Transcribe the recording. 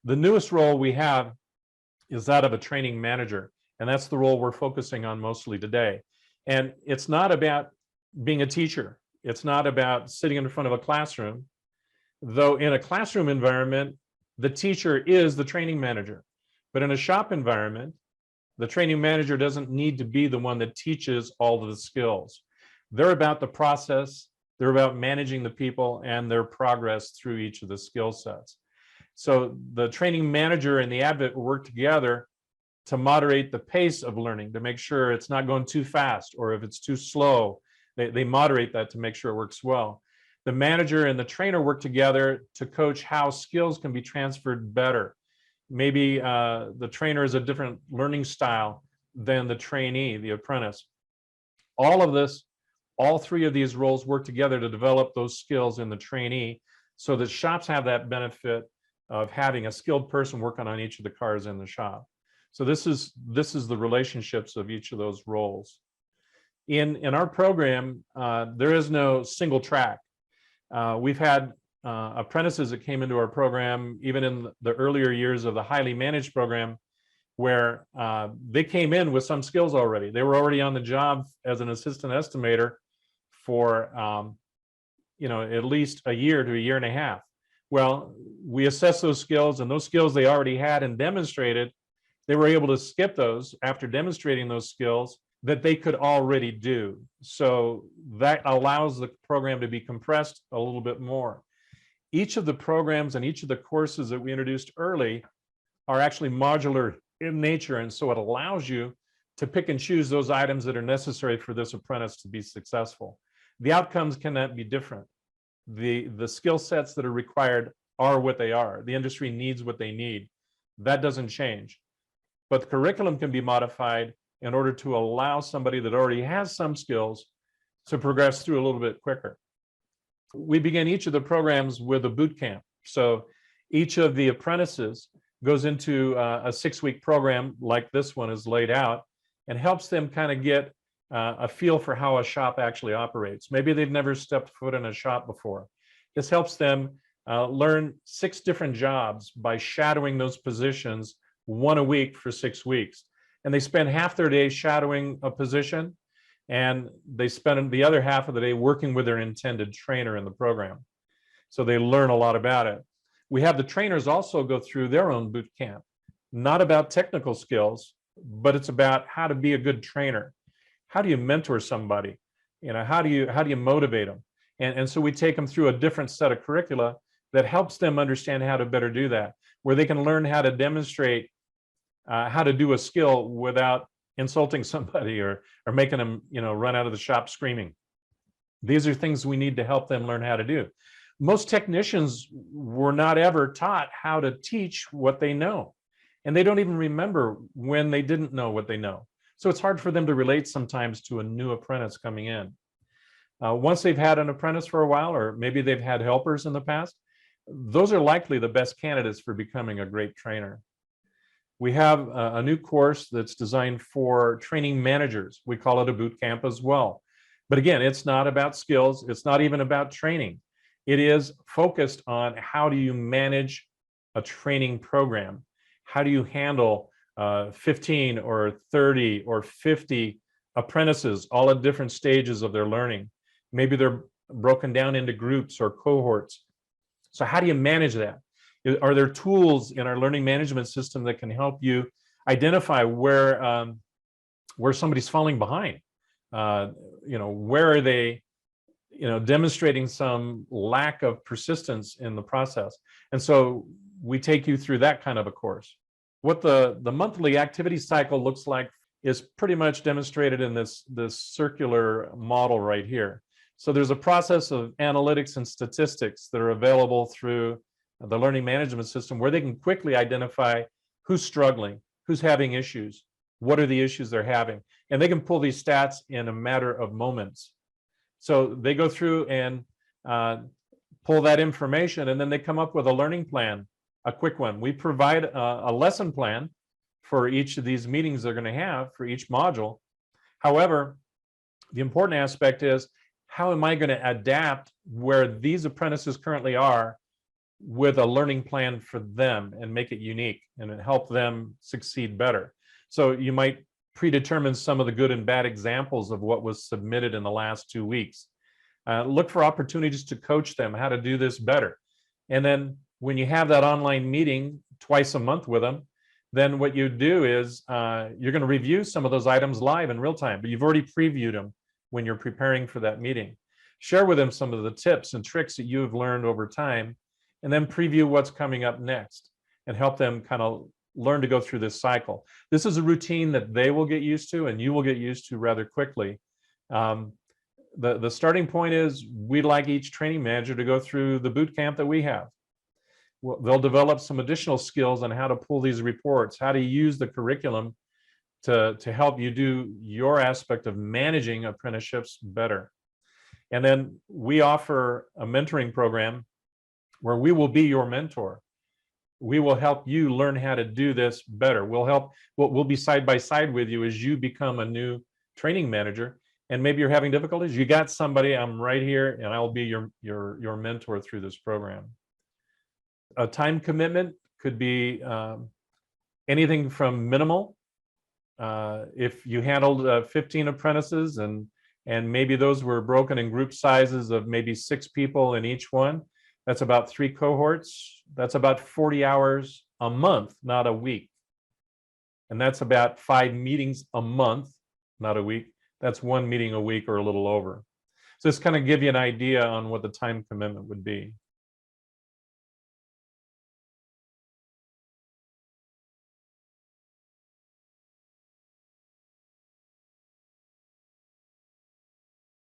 The newest role we have is that of a training manager, and that's the role we're focusing on mostly today. And it's not about being a teacher. It's not about sitting in front of a classroom, though in a classroom environment, the teacher is the training manager. But in a shop environment, the training manager doesn't need to be the one that teaches all of the skills. They're about the process, they're about managing the people and their progress through each of the skill sets. So the training manager and the advocate work together to moderate the pace of learning, to make sure it's not going too fast, or if it's too slow, they moderate that to make sure it works well. The manager and the trainer work together to coach how skills can be transferred better. Maybe the trainer is a different learning style than the trainee, the apprentice. All of this, all three of these roles work together to develop those skills in the trainee, so that shops have that benefit of having a skilled person working on each of the cars in the shop. So this is the relationships of each of those roles. In our program, there is no single track. We've had apprentices that came into our program, even in the earlier years of the highly managed program, where they came in with some skills already. They were already on the job as an assistant estimator for at least a year to a year and a half. Well, we assessed those skills, and those skills they already had and demonstrated, they were able to skip those after demonstrating those skills that they could already do. So that allows the program to be compressed a little bit more. Each of the programs and each of the courses that we introduced early are actually modular in nature, and so it allows you to pick and choose those items that are necessary for this apprentice to be successful. The outcomes cannot be different. The skill sets that are required are what they are. The industry needs what they need. That doesn't change. But the curriculum can be modified in order to allow somebody that already has some skills to progress through a little bit quicker. We begin each of the programs with a boot camp. So each of the apprentices goes into a 6-week program like this one is laid out, and helps them kind of get a feel for how a shop actually operates. Maybe they've never stepped foot in a shop before. This helps them learn 6 different jobs by shadowing those positions 1 a week for 6 weeks. And they spend half their day shadowing a position, and they spend the other half of the day working with their intended trainer in the program. So they learn a lot about it. We have the trainers also go through their own boot camp, not about technical skills, but it's about how to be a good trainer. How do you mentor somebody? How do you motivate them? And so we take them through a different set of curricula that helps them understand how to better do that, where they can learn how to demonstrate how to do a skill without insulting somebody or making them run out of the shop screaming. These are things we need to help them learn how to do. Most technicians were not ever taught how to teach what they know, and they don't even remember when they didn't know what they know. So it's hard for them to relate sometimes to a new apprentice coming in. Once they've had an apprentice for a while, or maybe they've had helpers in the past, those are likely the best candidates for becoming a great trainer. We have a new course that's designed for training managers. We call it a boot camp as well. But again, it's not about skills. It's not even about training. It is focused on how do you manage a training program? How do you handle 15 or 30 or 50 apprentices, all at different stages of their learning? Maybe they're broken down into groups or cohorts. So how do you manage that? Are there tools in our learning management system that can help you identify where somebody's falling behind? Where are they demonstrating some lack of persistence in the process? And so we take you through that kind of a course. What the monthly activity cycle looks like is pretty much demonstrated in this circular model right here. So there's a process of analytics and statistics that are available through the learning management system, where they can quickly identify who's struggling, who's having issues, what are the issues they're having, and they can pull these stats in a matter of moments. So they go through and pull that information, and then they come up with a learning plan, a quick one. We provide a lesson plan for each of these meetings they're going to have for each module. However, the important aspect is, how am I going to adapt where these apprentices currently are with a learning plan for them and make it unique and help them succeed better. So you might predetermine some of the good and bad examples of what was submitted in the last 2 weeks. Look for opportunities to coach them how to do this better. And then when you have that online meeting twice a month with them, then what you do is you're going to review some of those items live in real time, but you've already previewed them when you're preparing for that meeting. Share with them some of the tips and tricks that you have learned over time, and then preview what's coming up next and help them kind of learn to go through this cycle. This is a routine that they will get used to and you will get used to rather quickly. The starting point is we'd like each training manager to go through the boot camp that we have. Well, they'll develop some additional skills on how to pull these reports, how to use the curriculum to help you do your aspect of managing apprenticeships better. And then we offer a mentoring program where we will be your mentor. We will help you learn how to do this better. We'll be side by side with you as you become a new training manager. And maybe you're having difficulties. You got somebody, I'm right here, and I'll be your mentor through this program. A time commitment could be anything from minimal. If you handled 15 apprentices and maybe those were broken in group sizes of maybe 6 people in each one, that's about 3 cohorts. That's about 40 hours a month, not a week. And that's about 5 meetings a month, not a week. That's 1 meeting a week or a little over. So this kind of give you an idea on what the time commitment would be.